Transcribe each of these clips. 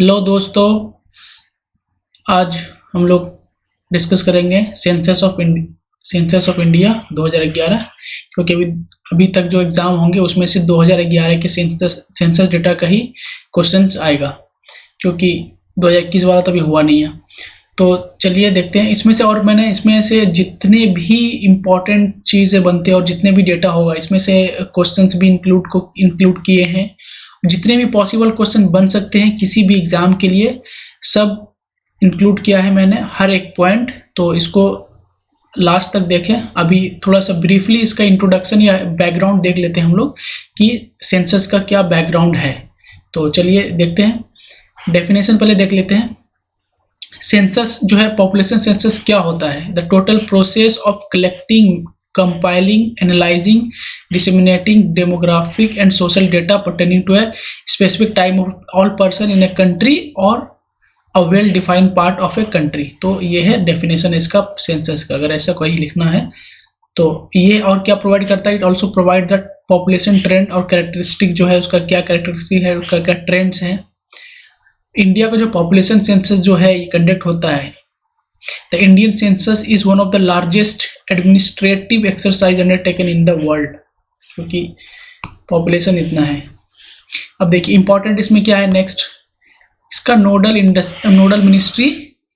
Hello दोस्तों, आज हम लोग डिस्कस करेंगे सेंसस ऑफ इंडिया 2011। क्योंकि अभी तक जो एग्ज़ाम होंगे उसमें से 2011 के सेंसस डेटा का ही क्वेश्चंस आएगा, क्योंकि 2021 वाला तो अभी हुआ नहीं है। तो चलिए देखते हैं इसमें से, और मैंने इसमें से जितने भी इम्पोर्टेंट चीज़ें बनते हैं और जितने भी डेटा होगा इसमें से क्वेश्चंस भी इंक्लूड किए हैं। जितने भी पॉसिबल क्वेश्चन बन सकते हैं किसी भी एग्ज़ाम के लिए, सब इंक्लूड किया है मैंने, हर एक पॉइंट। तो इसको लास्ट तक देखें। अभी थोड़ा सा ब्रीफली इसका इंट्रोडक्शन या बैकग्राउंड देख लेते हैं हम लोग कि सेंसस का क्या बैकग्राउंड है। तो चलिए देखते हैं। डेफिनेशन पहले देख लेते हैं। सेंसस जो है, पॉपुलेशन सेंसस क्या होता है? The total process of collecting, compiling, analyzing, disseminating demographic and social data pertaining to a specific time of all person in a country or a well defined part of a country। तो ये है definition इसका census का, अगर ऐसा कोई लिखना है तो ये। और क्या प्रोवाइड करता है? It also provide the population trend और कैरेक्टरिस्टिक जो है उसका क्या कैरेक्टरिस्टिक है, उसका क्या ट्रेंड्स हैं। इंडिया का जो पॉपुलेशन सेंसस जो है ये कंडक्ट होता है। The Indian census is one of the largest administrative exercise undertaken in the world, क्योंकि पॉपुलेशन इतना है। अब देखिए इंपॉर्टेंट इसमें क्या है नेक्स्ट, इसका नोडल मिनिस्ट्री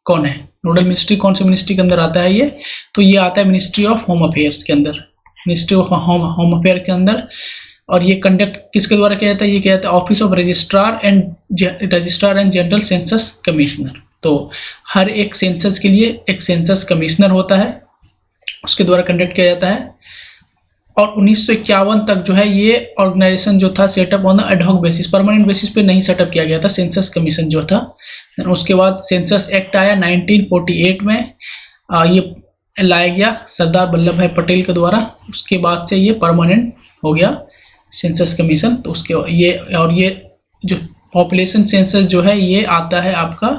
कौन है? नोडल मिनिस्ट्री कौन से मिनिस्ट्री के अंदर आता है ये? तो ये आता है मिनिस्ट्री ऑफ होम अफेयर्स के अंदर, मिनिस्ट्री ऑफ होम अफेयर के अंदर। और ये कंडक्ट किसके द्वारा किया जाता है? ये किया जाता है office of registrar and general census commissioner. तो हर एक सेंसस के लिए एक सेंसस कमिश्नर होता है, उसके द्वारा कंडक्ट किया जाता है। और 1951 तक जो है ये ऑर्गेनाइजेशन जो था setup on the ad hoc basis, permanent basis पे नहीं सेटअप किया गया था सेंसस कमीशन जो था। उसके बाद सेंसस एक्ट आया 1948 में, ये लाया गया सरदार वल्लभ भाई पटेल के द्वारा। उसके बाद से ये परमानेंट हो गया सेंसस कमीशन। तो उसके ये जो पॉपुलेशन सेंसस जो है ये आता है आपका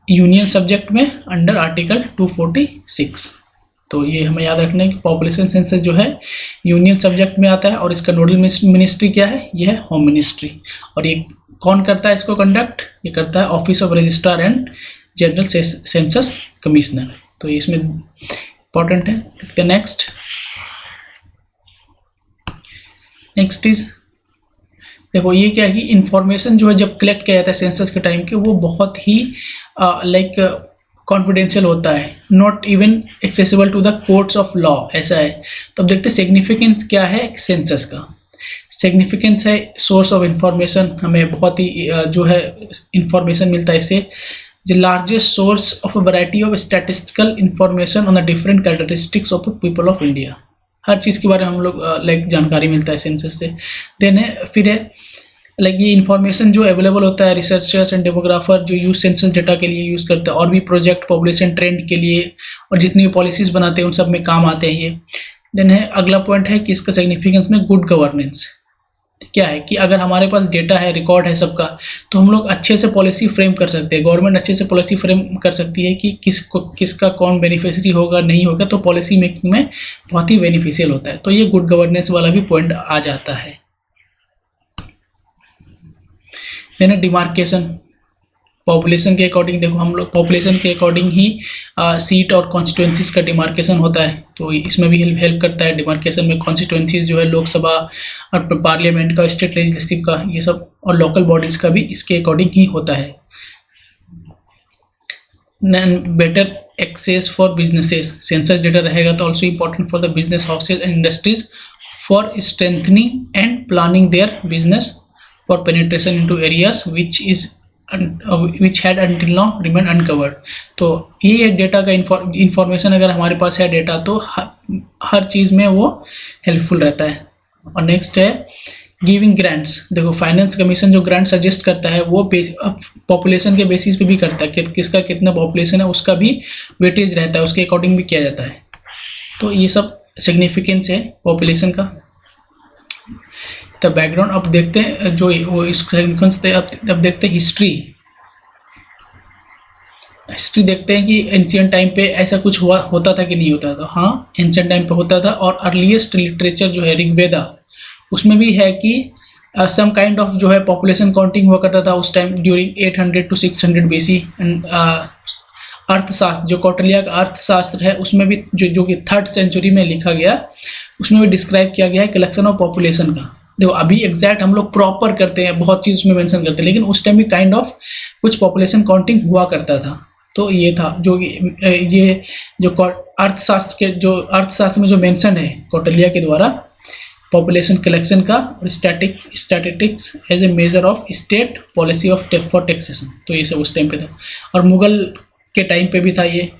यूनियन सब्जेक्ट में अंडर आर्टिकल 246। तो ये हमें याद रखना है कि पॉपुलेशन सेंसस जो है यूनियन सब्जेक्ट में आता है। और इसका नोडल मिनिस्ट्री क्या है? ये है होम मिनिस्ट्री। और ये कौन करता है इसको कंडक्ट? ये करता है office of registrar and general census commissioner. तो ये इसमें इंपॉर्टेंट है। देखते हैं नेक्स्ट इज, देखो ये क्या है कि इंफॉर्मेशन जो है जब कलेक्ट किया जाता है सेंसस के टाइम के, वो बहुत ही कॉन्फिडेंशियल होता है, not even accessible to the courts of law, ऐसा है। तो अब देखते हैं सिग्निफिकेंस क्या है सेंसस का। सिग्निफिकेंस है सोर्स ऑफ इंफॉर्मेशन, हमें बहुत ही जो है इंफॉर्मेशन मिलता है इससे। The largest source of a variety of statistical information on the different characteristics of people of India. हर चीज़ के बारे में हम लोग जानकारी मिलता है सेंसस से। देन है फिर है ये इन्फॉर्मेशन जो अवेलेबल होता है रिसर्चर्स एंड डेमोग्राफर जो यूज सेंसस डेटा के लिए यूज़ करते हैं, और भी प्रोजेक्ट पॉपुलेशन ट्रेंड के लिए और जितनी भी पॉलिसीज़ बनाते हैं उन सब में काम आते हैं ये। देन है अगला पॉइंट है कि इसका सिग्निफिकेंस में गुड गवर्नेंस क्या है कि अगर हमारे पास डेटा है, रिकॉर्ड है सबका, तो हम लोग अच्छे से पॉलिसी फ्रेम कर सकते हैं। गवर्नमेंट अच्छे से पॉलिसी फ्रेम कर सकती है कि किसका कौन बेनिफिशियरी होगा, नहीं होगा, तो पॉलिसी मेकिंग में बहुत ही बेनिफिशियल होता है। तो ये गुड गवर्नेंस वाला भी पॉइंट आ जाता है। देन डिमार्केशन, पॉपुलेशन के अकॉर्डिंग, देखो हम लोग पॉपुलेशन के अकॉर्डिंग ही सीट और कॉन्स्टिट्यूंसीज का डिमार्केशन होता है। तो इसमें भी हेल्प करता है। डिमार्केशन में कॉन्स्टिट्यूंसीज जो है लोकसभा और पार्लियामेंट का, स्टेट लेजिस्लेटिव का, ये सब, और लोकल बॉडीज का भी इसके अकॉर्डिंग ही होता है। Better access for businesses, census data रहेगा तो also important for the business houses and industries for strengthening and planning their business for penetration into areas which had until now remained uncovered। तो ये data का information अगर हमारे पास है data, तो हर चीज़ में वो हेल्पफुल रहता है। और नेक्स्ट है गिविंग ग्रांट्स। देखो फाइनेंस कमीशन जो ग्रांट सजेस्ट करता है वो पॉपुलेशन के बेसिस पे भी करता है कि किसका कितना पॉपुलेशन है उसका भी वेटेज रहता है, उसके अकॉर्डिंग भी किया जाता है। तो ये सब सिग्निफिकेंस है पॉपुलेशन का। तो बैकग्राउंड अब देखते हैं जो वो सिग्निफिकेंस थे। अब देखते हैं हिस्ट्री देखते हैं कि एंशिएंट टाइम पे ऐसा कुछ होता था कि नहीं होता था। हाँ, एंशिएंट टाइम पे होता था। और अर्लीस्ट लिटरेचर जो है ऋग्वेदा, उसमें भी है कि सम काइंड ऑफ जो है पॉपुलेशन काउंटिंग हुआ करता था उस time during 800 to 600 BC। And अर्थशास्त्र, जो कौटिल्य का अर्थशास्त्र है, उसमें भी जो कि 3rd सेंचुरी में लिखा गया, उसमें भी डिस्क्राइब किया गया है कलेक्शन ऑफ पॉपुलेशन का। देखो अभी एग्जैक्ट हम लोग प्रॉपर करते हैं, बहुत चीज़ उसमें मेंशन करते हैं, लेकिन उस टाइम भी काइंड ऑफ कुछ पॉपुलेशन काउंटिंग हुआ करता था। तो ये था जो ये जो अर्थशास्त्र में जो मेंशन है कौटिल्य के द्वारा पॉपुलेशन कलेक्शन का, और statistics as a measure of state policy of for taxation, तो ये सब उस टाइम पे था। और मुगल के टाइम पे भी था ये।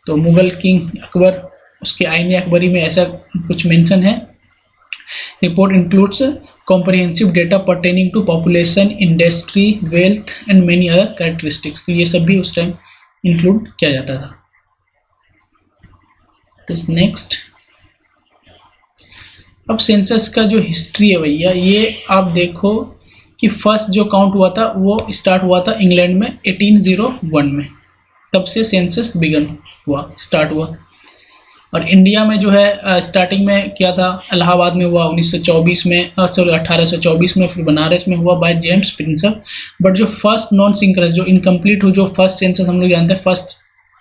तो मुगल किंग अकबर, उसके आईने अकबरी में ऐसा कुछ मेंशन है। Report includes comprehensive data pertaining to population, industry, wealth and many other characteristics. तो ये सब भी उस टाइम इंक्लूड किया जाता था। नेक्स्ट, अब सेंसस का जो हिस्ट्री है भैया, ये आप देखो कि फर्स्ट जो काउंट हुआ था वो स्टार्ट हुआ था इंग्लैंड में 1801 में, तब से सेंसस स्टार्ट हुआ। और इंडिया में जो है स्टार्टिंग में किया था, इलाहाबाद में हुआ 1924 में, 1824 में, फिर बनारस में हुआ बाय जेम्स प्रिंसप। बट जो फर्स्ट नॉन सिंक्रस, जो इनकम्प्लीट हो, जो फर्स्ट सेंसस हम लोग जानते हैं, फर्स्ट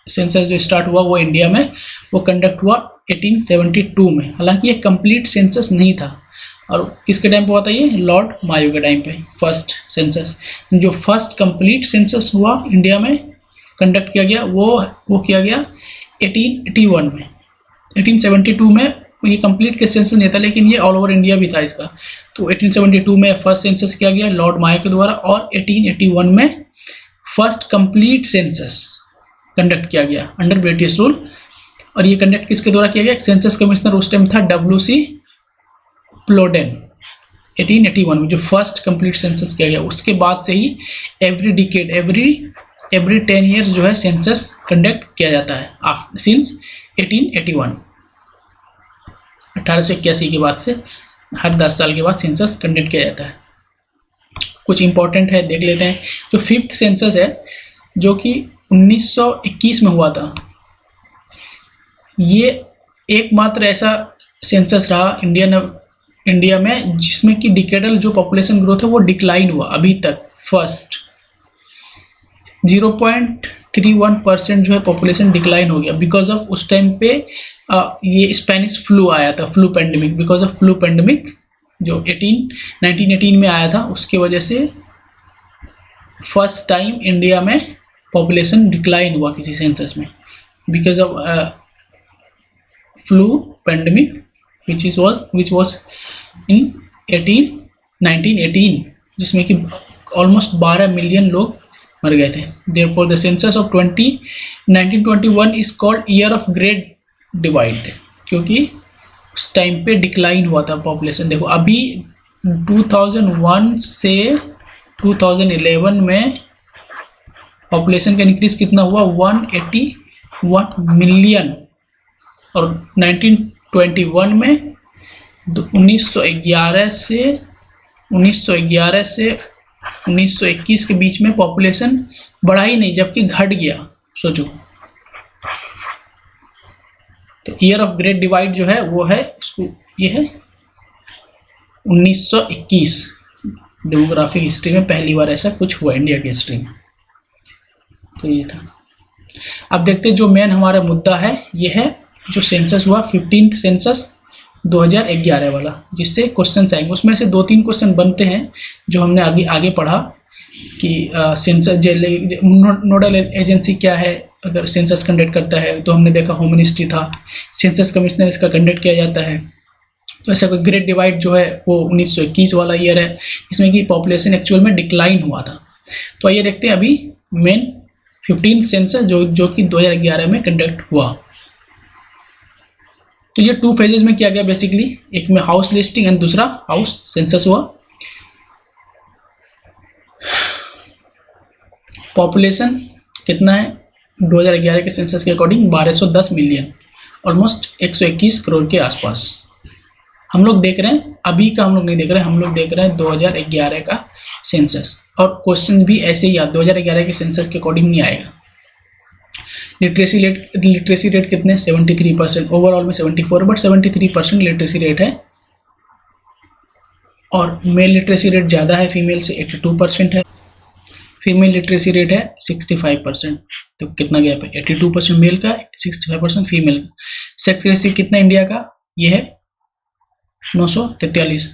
सेंसस जो स्टार्ट हुआ वो इंडिया में, वो कंडक्ट हुआ 1872 में। हालांकि ये कंप्लीट सेंसस नहीं था। और किसके टाइम पे हुआ था ये? लॉर्ड मायो के टाइम पे फर्स्ट सेंसस। जो फर्स्ट कंप्लीट सेंसस हुआ इंडिया में, कंडक्ट किया गया, वो किया गया 1881 में। 1872 में ये कंप्लीट के सेंसस नहीं था, लेकिन ये ऑल ओवर इंडिया भी था इसका। तो 1872 में फर्स्ट सेंसस किया गया लॉर्ड मायो के द्वारा, और 1881 में फर्स्ट कंप्लीट सेंसस कंडक्ट किया गया अंडर ब्रिटिश रूल। और ये कंडक्ट किसके द्वारा किया गया? सेंसस कमिश्नर उस टाइम था WC प्लोडेन। 1881 में जो फर्स्ट कंप्लीट सेंसस किया गया, उसके बाद से ही एवरी डिकेड, एवरी 10 ईयर्स जो है सेंसस कंडक्ट किया जाता है सिंस 1881। 1881 के बाद से हर 10 साल के बाद सेंसस कंडक्ट किया जाता है। कुछ इंपॉर्टेंट है, देख लेते हैं। जो 5th सेंसस है, जो कि 1921 में हुआ था, ये एकमात्र ऐसा सेंसस रहा इंडिया में जिसमें कि डिकेडल जो पॉपुलेशन ग्रोथ है वो डिक्लाइन हुआ अभी तक। फर्स्ट 0.31% जो है पॉपुलेशन डिक्लाइन हो गया बिकॉज ऑफ उस टाइम पे ये स्पेनिश फ्लू आया था, flu pandemic. Because of flu pandemic जो 1918 में आया था, उसके वजह से फर्स्ट टाइम इंडिया में पॉपुलेशन डिक्लाइन हुआ किसी सेंसस में, because of flu pandemic which was in 1918, जिसमें कि ऑलमोस्ट 12 मिलियन लोग मर गए थे। Therefore the census of 1921 is called year of great divide, क्योंकि उस टाइम पे डिक्लाइन हुआ था पॉपुलेशन। देखो अभी 2001 से 2011 में पॉपुलेशन का इंक्रीज कितना हुआ? 181 मिलियन। और 1921 में 1911 से 1921 के बीच में पॉपुलेशन बढ़ा ही नहीं, जबकि घट गया। सोचो, तो ईयर ऑफ ग्रेट डिवाइड जो है वो है उसको, ये है 1921। डेमोग्राफिक हिस्ट्री में पहली बार ऐसा कुछ हुआ इंडिया की हिस्ट्री में। तो ये था। अब देखते हैं जो मेन हमारा मुद्दा है, ये है जो सेंसस हुआ 15th सेंसस 2011 वाला, जिससे क्वेश्चन आएंगे। उसमें से 2-3 क्वेश्चन बनते हैं जो हमने आगे पढ़ा कि सेंसस नोडल एजेंसी क्या है अगर सेंसस कंडक्ट करता है। तो हमने देखा होम मिनिस्ट्री था, सेंसस कमिश्नर इसका कंडक्ट किया जाता है। तो ऐसा कोई ग्रेट डिवाइड जो है वो 1921 वाला ईयर है, इसमें कि पॉपुलेशन एक्चुअल में डिक्लाइन हुआ था। तो आइए देखते हैं अभी मेन 15th सेंसस जो कि 2011 में कंडक्ट हुआ। तो ये 2 फेजेस में किया गया बेसिकली, एक में हाउस लिस्टिंग एंड दूसरा हाउस सेंसस हुआ। पॉपुलेशन कितना है 2011 के सेंसस के अकॉर्डिंग? 1210 मिलियन, ऑलमोस्ट 121 करोड़ के आसपास। हम लोग देख रहे हैं, अभी का हम लोग नहीं देख रहे हैं, हम लोग देख रहे हैं 2011 का सेंसस। और क्वेश्चन भी ऐसे ही 2011 के सेंसस के अकॉर्डिंग नहीं आएगा। लिटरेसी रेट कितने? 73%, ओवरऑल में 74, बट 73% लिटरेसी रेट है। और मेल लिटरेसी रेट ज़्यादा है फीमेल से, 82% है। फीमेल लिटरेसी रेट है 65%। तो कितना गैप है, 82% मेल का, 65% फीमेल का। सेक्स रेशियो कितना इंडिया का, ये है 943,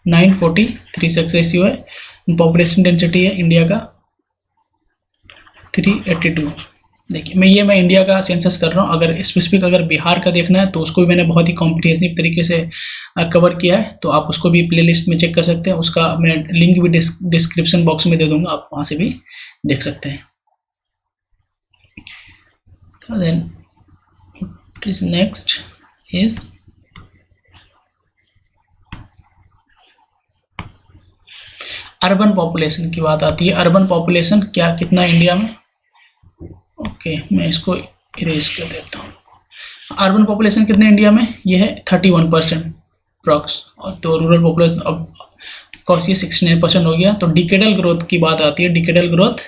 943 सेक्स रेशियो है। पॉपुलेशन डेंसिटी है इंडिया का 382। देखिए मैं इंडिया का सेंसस कर रहा हूँ। अगर स्पेसिफिक अगर बिहार का देखना है तो उसको भी मैंने बहुत ही कॉम्प्रिहेंसिव तरीके से कवर किया है, तो आप उसको भी प्लेलिस्ट में चेक कर सकते हैं। उसका मैं लिंक भी डिस्क्रिप्शन बॉक्स में दे दूंगा, आप वहाँ से भी देख सकते हैं। तो then next is urban population की बात आती है। अर्बन पॉपुलेशन क्या कितना इंडिया में, ओके मैं इसको इरेज कर देता हूँ। अर्बन पॉपुलेशन कितने इंडिया में, ये है 31% अप्रॉक्स, और तो रूरल पॉपुलेशन अब कॉस ये 69% हो गया। तो डिकेडल ग्रोथ की बात आती है। डिकेडल ग्रोथ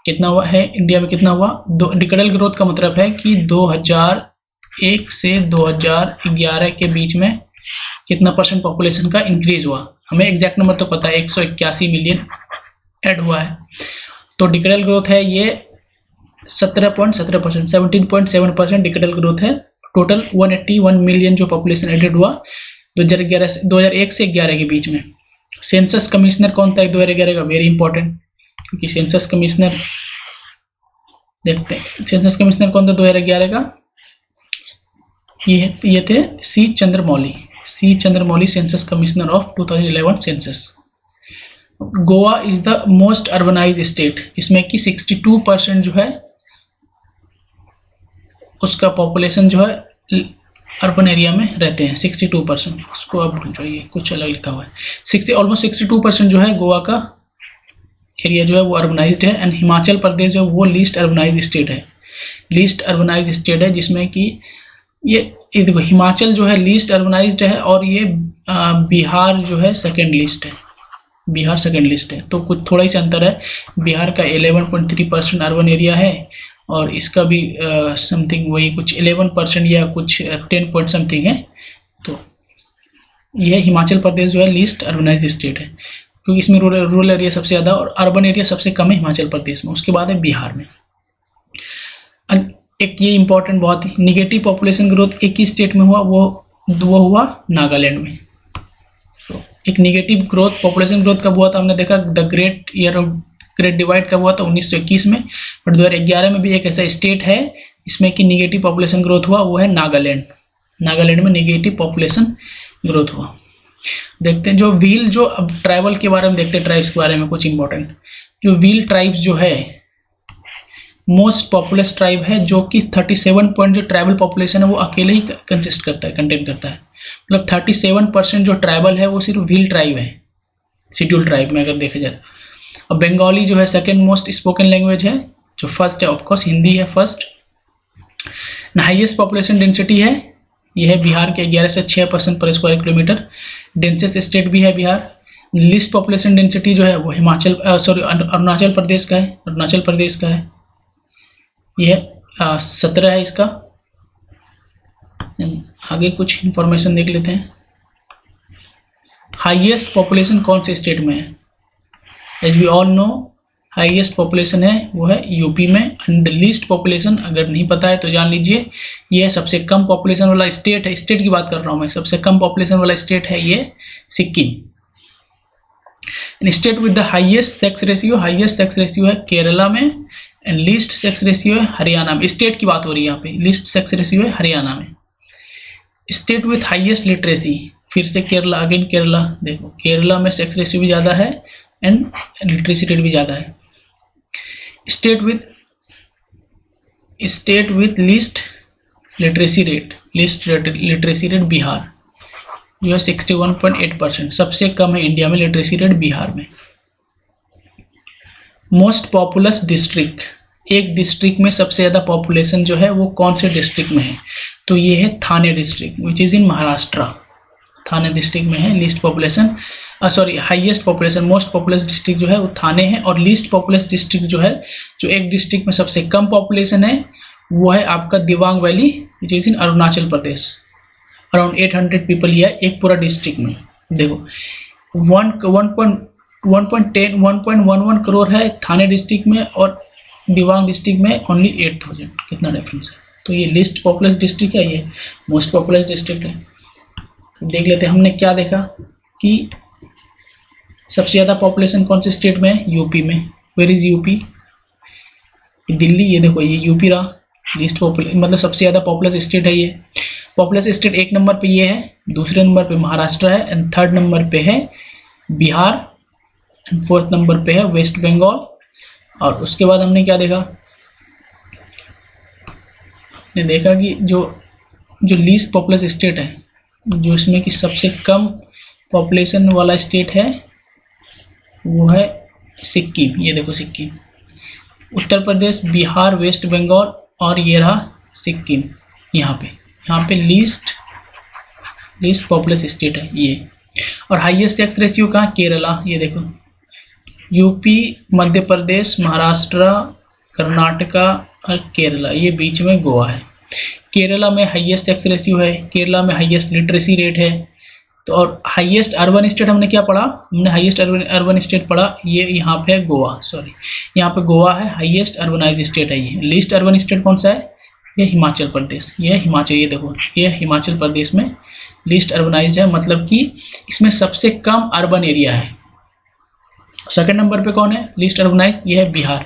कितना हुआ है इंडिया में, कितना हुआ, डिकेडल ग्रोथ का मतलब है कि 2001 से 2011 के बीच में कितना परसेंट पॉपुलेशन का इंक्रीज हुआ। हमें एग्जैक्ट नंबर तो पता है, 181 मिलियन ऐड हुआ है। तो डिकेडल ग्रोथ है ये 17.17%, 17.7% डिकेडल ग्रोथ है। टोटल 181 मिलियन जो पॉपुलेशन एडेड हुआ 2001 से 11 के बीच में। सेंसस कमिश्नर कौन था 2011 का, वेरी इंपॉर्टेंट, क्योंकि सेंसस कमिश्नर देखते हैं। सेंसस कमिश्नर कौन था 2011 का, ये थे C Chandramouli census commissioner of 2011 census. Goa is the most urbanise state, जिसमें कि 62% जो है उसका पॉपुलेशन जो है अर्बन एरिया में रहते हैं। 62%, उसको अब भूल जाइए, कुछ अलग लिखा हुआ है। ऑलमोस्ट 62% जो है गोवा का एरिया जो है वो अर्बनाइज्ड है। एंड हिमाचल प्रदेश जो है वो लीस्ट अर्बनाइज स्टेट है। लीस्ट अर्बनाइज स्टेट है, जिसमें कि ये देखो हिमाचल जो है लीस्ट अर्बनाइज्ड है, और ये बिहार जो है सेकेंड लिस्ट है। बिहार सेकेंड लिस्ट है, तो कुछ थोड़ा ही सा अंतर है। बिहार का 11.3% अर्बन एरिया है, और इसका भी समथिंग वही कुछ 11% या कुछ 10 पॉइंट समथिंग है। तो यह हिमाचल प्रदेश जो है लीस्ट अर्बनाइज स्टेट है, क्योंकि इसमें रूरल एरिया सबसे ज़्यादा और अर्बन एरिया सबसे कम है हिमाचल प्रदेश में। उसके बाद है बिहार में। एक ये इंपॉर्टेंट बहुत ही, निगेटिव पॉपुलेशन ग्रोथ एक ही स्टेट में हुआ, वो हुआ नागालैंड में। तो एक निगेटिव ग्रोथ पॉपुलेशन ग्रोथ कब हुआ था, हमने देखा द ग्रेट डिवाइड कब हुआ था 1921 में। बट 2011 में भी एक ऐसा स्टेट है इसमें कि निगेटिव पॉपुलेशन ग्रोथ हुआ, वो है नागालैंड। नागालैंड में निगेटिव पॉपुलेशन ग्रोथ हुआ। देखते हैं जो व्हील, जो अब ट्राइबल के बारे में देखते हैं, ट्राइब्स के बारे में कुछ इंपॉर्टेंट। जो व्हील ट्राइब्स जो है मोस्ट पॉपुलस ट्राइब है, जो कि 37 पॉइंट जो ट्राइबल पॉपुलेशन है वो अकेले ही कंटेंट करता है। मतलब 37% जो ट्राइबल है वो सिर्फ व्हील ट्राइब है शेड्यूल ट्राइब में अगर देखा जाए। और बंगाली जो है सेकेंड मोस्ट स्पोकन लैंग्वेज है, जो फर्स्ट है ऑफकोर्स हिंदी है फर्स्ट। हाईएस्ट पॉपुलेशन डेंसिटी है, यह है बिहार के 11 से 6% पर स्क्वायर किलोमीटर। डेंसेस्ट स्टेट भी है बिहार। लिस्ट पॉपुलेशन डेंसिटी जो है वो अरुणाचल प्रदेश का है। यह 17 है इसका। आगे कुछ इंफॉर्मेशन देख लेते हैं। हाईएस्ट पॉपुलेशन कौन से स्टेट में है, as we all know highest population है वो है यूपी में। एंड द लीस्ट पॉपुलेशन अगर नहीं पता है तो जान लीजिए, ये सबसे कम पॉपुलेशन वाला स्टेट है। स्टेट की बात कर रहा हूँ मैं, सबसे कम पॉपुलेशन वाला स्टेट है ये Sikkim. State with the highest sex ratio है केरला में, एंड लीस्ट सेक्स रेशियो है हरियाणा में। स्टेट की बात हो रही है यहाँ पे, लीस्ट सेक्स रेशियो है हरियाणा में। स्टेट विथ हाईएस्ट लिटरेसी, फिर से केरला, अगेन केरला। देखो केरला में सेक्स रेशियो भी ज़्यादा है एंड लिटरेसी रेट भी ज़्यादा है। State with least literacy rate Bihar जो है 61.8%, सबसे कम है इंडिया में लिटरेसी रेट बिहार में। मोस्ट पॉपुलस डिस्ट्रिक्ट, एक डिस्ट्रिक्ट में सबसे ज़्यादा पॉपुलेशन जो है वो कौन से डिस्ट्रिक्ट में है, तो ये है Thane district which is in Maharashtra. Thane district में है least population, highest population. Most populous district जो है वो थाने है, और लीस्ट पॉपुलस डिस्ट्रिक्ट जो है, जो एक डिस्ट्रिक्ट में सबसे कम पॉपुलेशन है वो है आपका Dibang valley which is in Arunachal Pradesh. Around 800 people ही है एक पूरा डिस्ट्रिक्ट में। देखो 1.11 करोड़ है थाने डिस्ट्रिक्ट में, और दिबांग डिस्ट्रिक्ट में ओनली 8000। कितना डिफरेंस है। तो ये लिस्ट पॉपुलस डिस्ट्रिक्ट है, ये मोस्ट पॉपुलस डिस्ट्रिक्ट है। तो देख लेते हैं हमने क्या देखा कि सबसे ज़्यादा पॉपुलेशन कौन से स्टेट में है, यूपी में। वेयर इज़ यूपी, दिल्ली, ये देखो ये यूपी रहा लिस्ट पॉपुलस, मतलब सबसे ज़्यादा पॉपुलस स्टेट है ये। पॉपुलस स्टेट एक नंबर पे ये है, दूसरे नंबर पे महाराष्ट्र है, एंड थर्ड नंबर पे है बिहार, एंड फोर्थ नंबर पे है वेस्ट बंगाल। और उसके बाद हमने क्या देखा, हमने देखा कि जो लीस्ट पॉपुलस स्टेट है, जो इसमें कि सबसे कम पॉपुलेशन वाला स्टेट है वो है सिक्किम। ये देखो सिक्किम, उत्तर प्रदेश, बिहार, वेस्ट बंगाल और ये रहा सिक्किम। यहाँ पे लीस्ट पॉपुलस स्टेट है ये। और हाईएस्ट टैक्स रेशियो कहाँ, केरला। ये देखो यूपी, मध्य प्रदेश, महाराष्ट्र, कर्नाटका और केरला, ये बीच में गोवा है। केरला में हाईएस्ट टैक्स रेशियो है, केरला में हाईएस्ट लिटरेसी रेट है। तो और हाईएस्ट अर्बन स्टेट हमने क्या पढ़ा, हमने हाईएस्ट अर्बन स्टेट पढ़ा, ये यहाँ पे है गोवा, सॉरी यहाँ पे गोवा है, हाईएस्ट अर्बनाइज स्टेट है ये। लीस्ट अर्बन स्टेट कौन सा है, ये हिमाचल प्रदेश, ये हिमाचल, ये देखो ये हिमाचल प्रदेश में लीस्ट अर्बनाइज है, मतलब कि इसमें सबसे कम अर्बन एरिया है। सेकंड नंबर पे कौन है लीस्ट अर्बनाइज, ये है बिहार।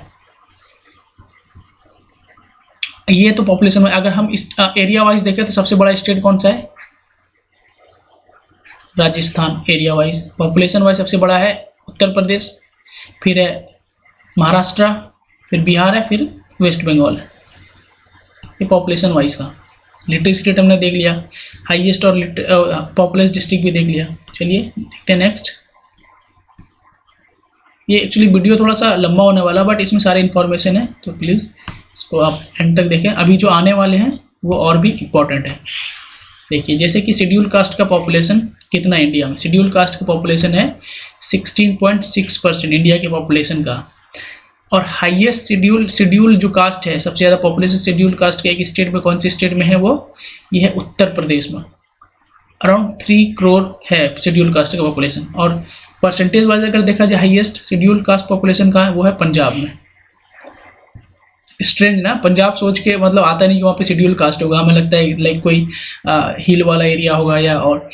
ये तो पॉपुलेशन में, अगर हम इस एरिया वाइज देखें तो सबसे बड़ा स्टेट कौन सा है, Rajasthan. Area wise, population wise सबसे बड़ा है उत्तर प्रदेश, फिर है महाराष्ट्र, फिर बिहार है, फिर वेस्ट बंगाल है। ये पॉपुलेशन वाइज था। लिटरेसी रेट हमने देख लिया, हाईएस्ट और पॉपुलस डिस्ट्रिक्ट भी देख लिया। चलिए देखते हैं नेक्स्ट। ये एक्चुअली वीडियो थोड़ा सा लंबा होने वाला, बट इसमें सारी इन्फॉर्मेशन है, तो प्लीज़ इसको आप एंड तक देखें। अभी जो आने वाले हैं वो और भी इम्पोर्टेंट है। देखिए जैसे कि शेड्यूल कास्ट का पॉपुलेशन कितना है इंडिया में, शेड्यूल कास्ट का पॉपुलेशन है 16.6% इंडिया के पॉपुलेशन का। और हाईएस्ट शेड्यूल जो कास्ट है, सबसे ज़्यादा पॉपुलेशन शेड्यूल कास्ट के एक स्टेट में, कौन से स्टेट में है वो, ये है उत्तर प्रदेश में। अराउंड 3 करोड़ है शेड्यूल कास्ट का पॉपुलेशन। और परसेंटेज वाइज अगर देखा जाए हाईएस्ट शेड्यूल कास्ट पॉपुलेशन का है वो है पंजाब में। स्ट्रेंज ना, पंजाब सोच के मतलब आता नहीं कि वहाँ पे शेड्यूल कास्ट होगा, हमें लगता है लाइक कोई हिल वाला एरिया होगा या और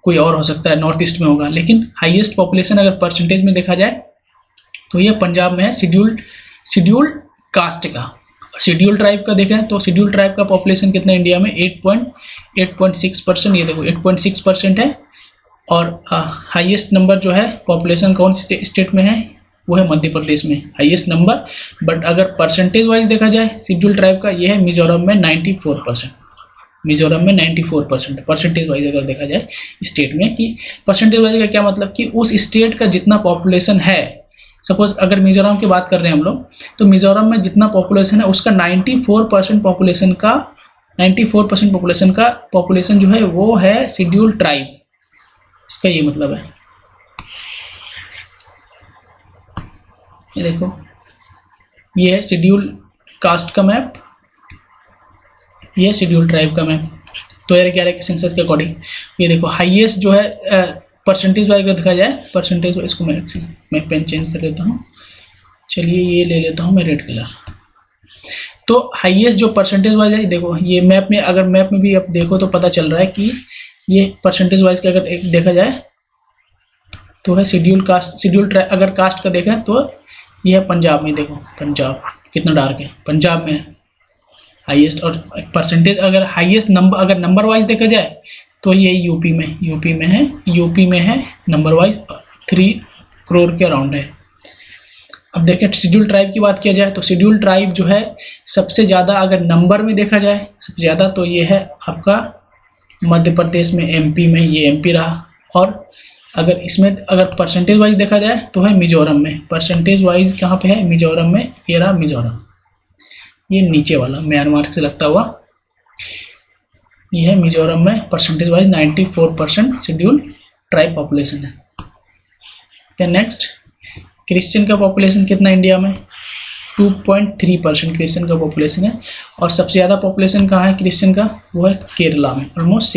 कोई और हो सकता है, नॉर्थ ईस्ट में होगा। लेकिन हाईएस्ट पॉपुलेशन अगर परसेंटेज में देखा जाए तो ये पंजाब में है शेड्यूल कास्ट का। शेड्यूल ट्राइब का देखें तो शेड्यूल ट्राइब का पॉपुलेशन कितना इंडिया में 8.6%। ये देखो 8.6% है। और हाईएस्ट नंबर जो है पॉपुलेशन कौन स्टेट में है, वो है मध्य प्रदेश में हाईएस्ट नंबर। बट अगर परसेंटेज वाइज देखा जाए शेड्यूल ट्राइब का, ये है मिजोरम में 94%। मिजोरम में 94% परसेंटेज वाइज अगर देखा जाए स्टेट में। कि परसेंटेज वाइज का क्या मतलब कि उस स्टेट का जितना पॉपुलेशन है, सपोज अगर मिजोरम की बात कर रहे हैं हम लोग, तो मिजोरम में जितना पॉपुलेशन है उसका 94% पॉपुलेशन जो है वो है शेड्यूल ट्राइब। इसका ये मतलब है। ये देखो ये है शेड्यूल कास्ट का मैप, ये है शेड्यूल ट्राइब का मैप 2011 के सेंसस के अकॉर्डिंग। ये देखो हाईएस्ट जो है परसेंटेज वाइज अगर देखा जाए, परसेंटेज वाइज को मैं पेन चेंज कर लेता हूँ। चलिए ये ले लेता हूँ मैं रेड कलर। तो हाईएस्ट जो परसेंटेज वाइज है, देखो ये मैप में, अगर मैप में भी आप देखो तो पता चल रहा है कि ये परसेंटेज वाइज का अगर देखा जाए तो है शेड्यूल कास्ट। अगर कास्ट का देखें तो ये है पंजाब में। देखो पंजाब कितना डार्क है, पंजाब में हाईएस्ट। और परसेंटेज अगर हाईएस्ट नंबर, अगर नंबर वाइज देखा जाए तो ये यूपी में है नंबर वाइज 3 करोड़ के अराउंड है। अब देखें शेड्यूल ट्राइब की बात किया जाए तो शेड्यूल ट्राइब जो है सबसे ज़्यादा अगर नंबर में देखा जाए सबसे ज़्यादा तो ये है आपका मध्य प्रदेश में, एमपी में, ये एमपी रहा। और अगर इसमें अगर परसेंटेज वाइज देखा जाए तो है मिजोरम में। परसेंटेज वाइज कहाँ पे है, मिजोरम में। ये रहा मिजोरम, ये नीचे वाला म्यांमार से लगता हुआ, ये है मिजोरम में। Percentage wise 94% schedule tribe population है। देन नेक्स्ट, क्रिश्चियन का पॉपुलेशन कितना इंडिया में, 2.3% क्रिश्चियन का पॉपुलेशन है। और सबसे ज़्यादा पॉपुलेशन कहाँ है क्रिश्चियन का, वो है केरला में, ऑलमोस्ट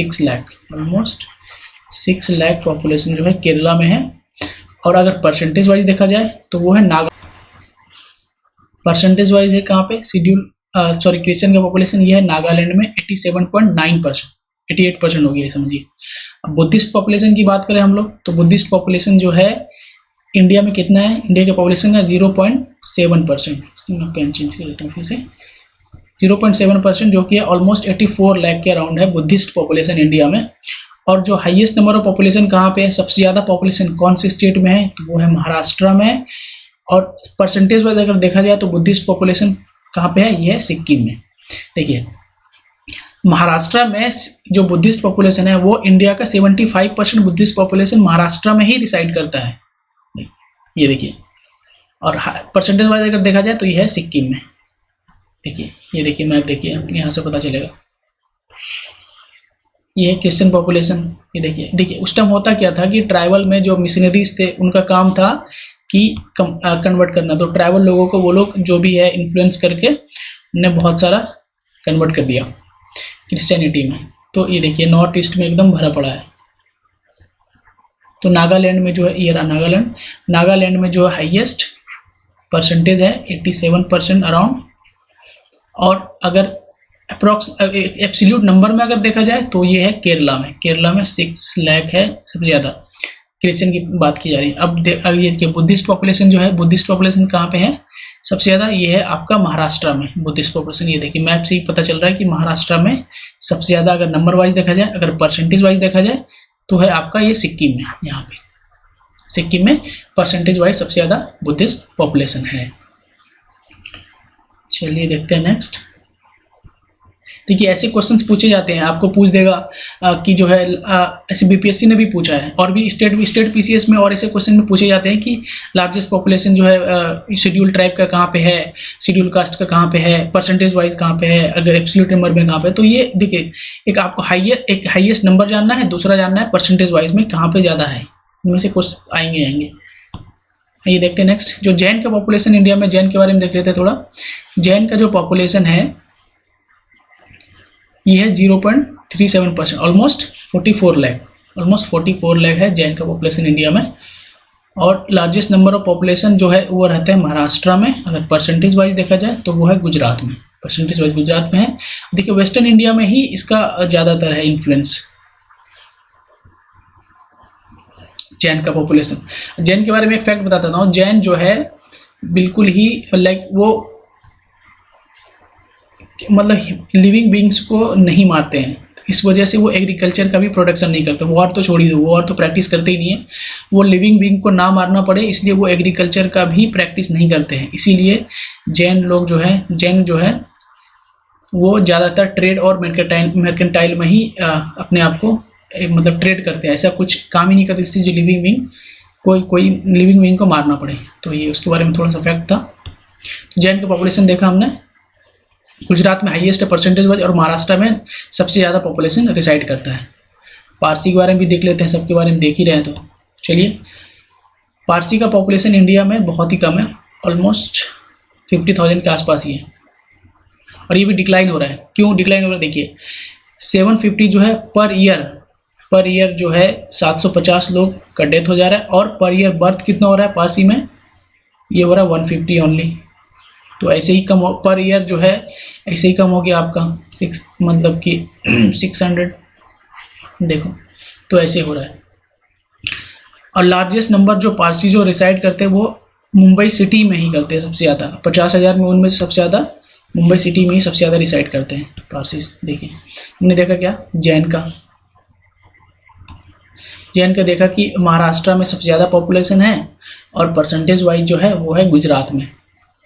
6 लाख पॉपुलेशन जो है केरला में है। और अगर परसेंटेज वाइज देखा जाए तो वो है नागा। परसेंटेज वाइज है कहाँ पे, शेड्यूल क्रिश्चियन का पॉपुलेशन ये है नागालैंड में 87.9%, 88% हो गया समझिए। अब बुद्धिस्ट पॉपुलेशन की बात करें हम लोग, तो बुद्धिस्ट पॉपुलेशन जो है इंडिया में कितना है, इंडिया के पॉपुलेशन का 0.7%। मैं पेन चेंज कर देता हूँ फिर से, 0.7%, जो कि ऑलमोस्ट 84 लाख के अराउंड है बुद्धिस्ट पॉपुलेशन इंडिया में। और जो हाईएस्ट नंबर ऑफ पॉपुलेशन कहाँ पे है, सबसे ज़्यादा पॉपुलेशन कौन से स्टेट में है, तो वो है महाराष्ट्र में। और परसेंटेज वाइज अगर देखा जाए तो बुद्धिस्ट पॉपुलेशन कहाँ पे है, ये है सिक्किम में। देखिए महाराष्ट्र में जो बुद्धिस्ट पॉपुलेशन है वो इंडिया का 75% बुद्धिस्ट पॉपुलेशन महाराष्ट्र में ही रिसाइड करता है, ये देखिए। और परसेंटेज वाइज अगर देखा जाए तो ये है सिक्किम में। देखिए ये देखिए मैप, देखिए यहाँ से पता चलेगा, ये है क्रिश्चियन पॉपुलेशन। ये देखिए उस टाइम होता क्या था कि ट्राइबल में जो मिशनरीज थे उनका काम था कि कन्वर्ट करना, तो ट्राइबल लोगों को वो लोग जो भी है इन्फ्लुएंस करके उन्हें बहुत सारा कन्वर्ट कर दिया क्रिश्चियनिटी में। तो ये देखिए नॉर्थ ईस्ट में एकदम भरा पड़ा है। तो नागालैंड में जो है, ये रहा नागालैंड में जो हाईएस्ट परसेंटेज है 87% अराउंड। और अगर अप्रॉक्स एब्सोल्यूट नंबर में अगर देखा जाए तो ये है केरला में 6 लाख है सबसे ज़्यादा, क्रिश्चियन की बात की जा रही है। अब ये देखिए बुद्धिस्ट पॉपुलेशन जो है, बुद्धिस्ट पॉपुलेशन कहाँ पे है सबसे ज़्यादा, ये है आपका महाराष्ट्र में बुद्धिस्ट पॉपुलेशन। ये देखिए मैप से ही पता चल रहा है कि महाराष्ट्र में सबसे ज़्यादा अगर नंबर वाइज देखा जाए, अगर परसेंटेज वाइज देखा जाए तो है आपका ये सिक्किम में। यहाँ पे सिक्किम में परसेंटेज वाइज सबसे ज़्यादा बुद्धिस्ट पॉपुलेशन है। चलिए देखते हैं नेक्स्ट। देखिए ऐसे क्वेश्चंस पूछे जाते हैं, आपको पूछ देगा कि जो है ऐसे बीपीएससी ने भी पूछा है, और भी स्टेट पीसीएस में और ऐसे क्वेश्चन में पूछे जाते हैं कि लार्जेस्ट पॉपुलेशन जो है शेड्यूल ट्राइब का कहाँ पे है, शेड्यूल कास्ट का कहाँ पे है, परसेंटेज वाइज कहाँ पे है, अगर एब्सोल्यूट नंबर में कहाँ पे। तो ये देखिए एक आपको हाईएस्ट नंबर जानना है, दूसरा जानना है परसेंटेज वाइज में कहाँ पे ज़्यादा है, इनमें से कुछ आएंगे। ये देखते हैं नेक्स्ट, जो जैन का पॉपुलेशन इंडिया में, जैन के बारे में देख लेते हैं थोड़ा। जैन का जो पॉपुलेशन है ये है 0.37%, ऑलमोस्ट 44 लाख है जैन का पॉपुलेशन इंडिया में। और लार्जेस्ट नंबर ऑफ पॉपुलेशन जो है वो रहता है महाराष्ट्र में। अगर परसेंटेज वाइज देखा जाए तो वो है गुजरात में, परसेंटेज वाइज गुजरात में है। देखिए वेस्टर्न इंडिया में ही इसका ज़्यादातर है इन्फ्लुएंस, जैन का पॉपुलेशन। जैन के बारे में एक फैक्ट बताता हूँ, जैन जो है बिल्कुल ही लाइक वो मतलब लिविंग बींग्स को नहीं मारते हैं, इस वजह से वो एग्रीकल्चर का भी प्रोडक्शन नहीं करते। वॉर तो छोड़ ही दो, वॉर तो प्रैक्टिस करते ही नहीं है, वो लिविंग बींग को ना मारना पड़े इसलिए वो एग्रीकल्चर का भी प्रैक्टिस नहीं करते हैं। इसीलिए जैन लोग जो है वो ज़्यादातर ट्रेड और मर्केंटाइल में ही अपने आप को मतलब ट्रेड करते हैं, ऐसा कुछ काम ही नहीं करते इससे जो लिविंग बींग कोई लिविंग बींग को मारना पड़े। तो ये उसके बारे में थोड़ा सा फैक्ट था। जैन का पॉपुलेशन देखा हमने, गुजरात में हाईएस्ट परसेंटेज वाइज और महाराष्ट्र में सबसे ज़्यादा पॉपुलेशन रिसाइड करता है। पारसी के बारे में भी देख लेते हैं, सबके बारे में देख ही रहे हैं। तो चलिए, पारसी का पॉपुलेशन इंडिया में बहुत ही कम है, ऑलमोस्ट 50,000 के आसपास ही है, और ये भी डिक्लाइन हो रहा है। क्यों डिक्लाइन हो रहा है, देखिए 750 जो है पर ईयर जो है 750 लोग का डेथ हो जा रहा है, और पर ईयर बर्थ कितना हो रहा है पारसी में, ये हो रहा है 150 ओनली। तो ऐसे ही कम पर ईयर जो है ऐसे ही कम हो गया आपका 6 मतलब कि 600 देखो, तो ऐसे हो रहा है। और लार्जेस्ट नंबर जो पारसी जो रिसाइड करते हैं वो मुंबई सिटी में ही करते हैं सबसे ज़्यादा, 50,000 में उनमें से सबसे ज़्यादा मुंबई सिटी में ही सबसे ज़्यादा रिसाइड करते हैं पारसी। देखिए हमने देखा क्या, जैन का देखा कि महाराष्ट्र में सबसे ज़्यादा पॉपुलेशन है, और परसेंटेज वाइज जो है वो है गुजरात में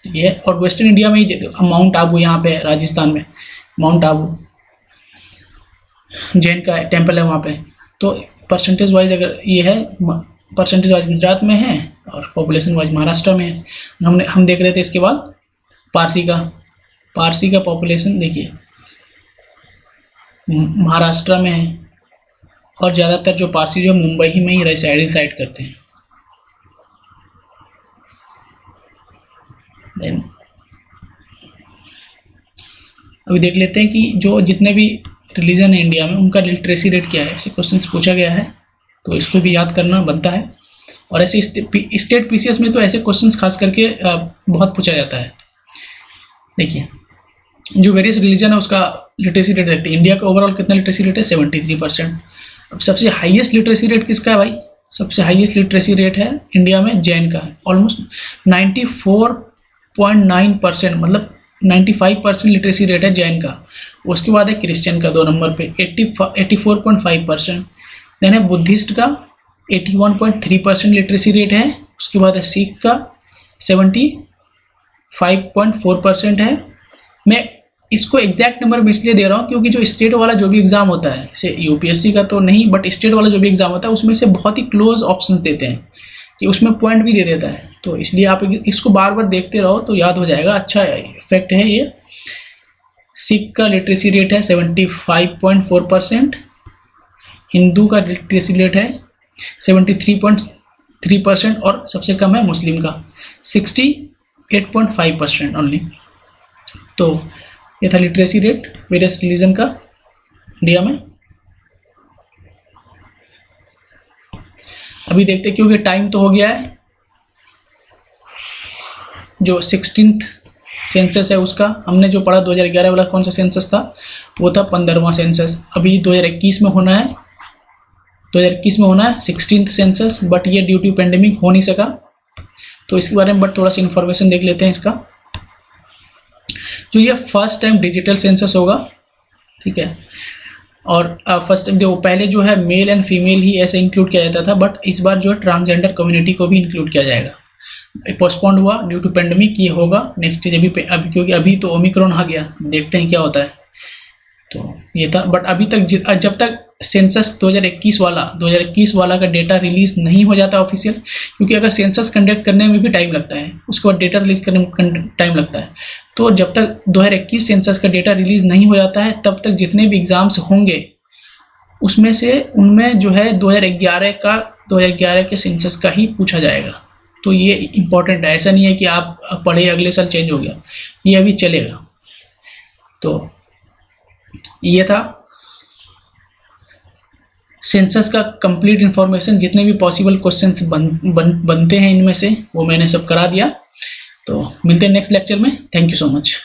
ये। और वेस्टर्न इंडिया में ही माउंट आबू यहाँ पे राजस्थान में, माउंट आबू जैन का टेम्पल है वहाँ पे। तो परसेंटेज वाइज अगर ये है, परसेंटेज वाइज गुजरात में है और पॉपुलेशन वाइज महाराष्ट्र में है। हम देख रहे थे इसके बाद पारसी का पॉपुलेशन देखिए महाराष्ट्र में है, और ज़्यादातर जो पारसी जो मुंबई ही में ही रिसाइड करते हैं। देन अभी देख लेते हैं कि जो जितने भी रिलीजन है इंडिया में उनका लिटरेसी रेट क्या है, ऐसे क्वेश्चंस पूछा गया है, तो इसको भी याद करना बनता है। और ऐसे स्टेट पीसीएस में तो ऐसे क्वेश्चंस खास करके बहुत पूछा जाता है। देखिए जो वेरियस रिलीजन है उसका लिटरेसी रेट देखते हैं। इंडिया का ओवरऑल कितना लिटरेसी रेट है? 73%। अब सबसे हाईएस्ट लिटरेसी रेट किसका है भाई? सबसे हाईएस्ट लिटरेसी रेट है इंडिया में जैन का, ऑलमोस्ट 94.9%, मतलब 95% लिटरेसी रेट है जैन का। उसके बाद है क्रिश्चियन का 2 नंबर पे 84.5%। देन है बुद्धिस्ट का 81.3% लिटरेसी रेट है। उसके बाद है सिख का 75.4% है। मैं इसको एग्जैक्ट नंबर में इसलिए दे रहा हूँ क्योंकि जो स्टेट वाला जो भी एग्जाम होता है, जैसे यूपीएससी का तो नहीं, बट स्टेट वाला जो भी एग्जाम होता है उसमें से बहुत ही क्लोज ऑप्शन देते हैं कि उसमें पॉइंट भी दे देता है। तो इसलिए आप इसको बार बार देखते रहो तो याद हो जाएगा। अच्छा इफेक्ट है ये। सिख का लिटरेसी रेट है 75.4%। हिंदू का लिटरेसी रेट है 73.3% और सबसे कम है मुस्लिम का 68.5% ओनली। तो ये था लिटरेसी रेट वेरियस रिलीजन का इंडिया में। अभी देखते क्योंकि टाइम तो हो गया है। जो 16th सेंसस है उसका हमने जो पढ़ा 2011 वाला कौन सा सेंसस था? वो था 15वां सेंसस। अभी 2021 में होना है, 2021 में होना है 16th सेंसस, बट ये ड्यू टू पेंडेमिक हो नहीं सका। तो इसके बारे में बट थोड़ा सा इन्फॉर्मेशन देख लेते हैं इसका। जो ये फर्स्ट टाइम डिजिटल सेंसस होगा, ठीक है। और फर्स्ट टाइम जो पहले जो है मेल एंड फीमेल ही ऐसे इंक्लूड किया जाता था, बट इस बार जो है ट्रांसजेंडर कम्युनिटी को भी इंक्लूड किया जाएगा। पोस्टपोन्ड हुआ ड्यू टू पेंडेमिक, ये होगा नेक्स्ट अभी क्योंकि अभी तो ओमिक्रॉन आ गया, देखते हैं क्या होता है। तो ये था, बट अभी तक जब तक सेंसस 2021 वाला का डेटा रिलीज नहीं हो जाता ऑफिशियल, क्योंकि अगर सेंसस कंडक्ट करने में भी टाइम लगता है, उसके बाद डेटा रिलीज करने में टाइम लगता है। तो जब तक 2021 सेंसस का डेटा रिलीज नहीं हो जाता है तब तक जितने भी एग्जाम्स होंगे उनमें जो है 2011 के सेंसस का ही पूछा जाएगा। तो ये इम्पोर्टेंट है, ऐसा नहीं है कि आप पढ़े अगले साल चेंज हो गया, ये अभी चलेगा। तो ये था सेंसस का कंप्लीट इंफॉर्मेशन। जितने भी पॉसिबल क्वेश्चंस बनते हैं इनमें से वो मैंने सब करा दिया। तो मिलते हैं नेक्स्ट लेक्चर में। Thank you so much.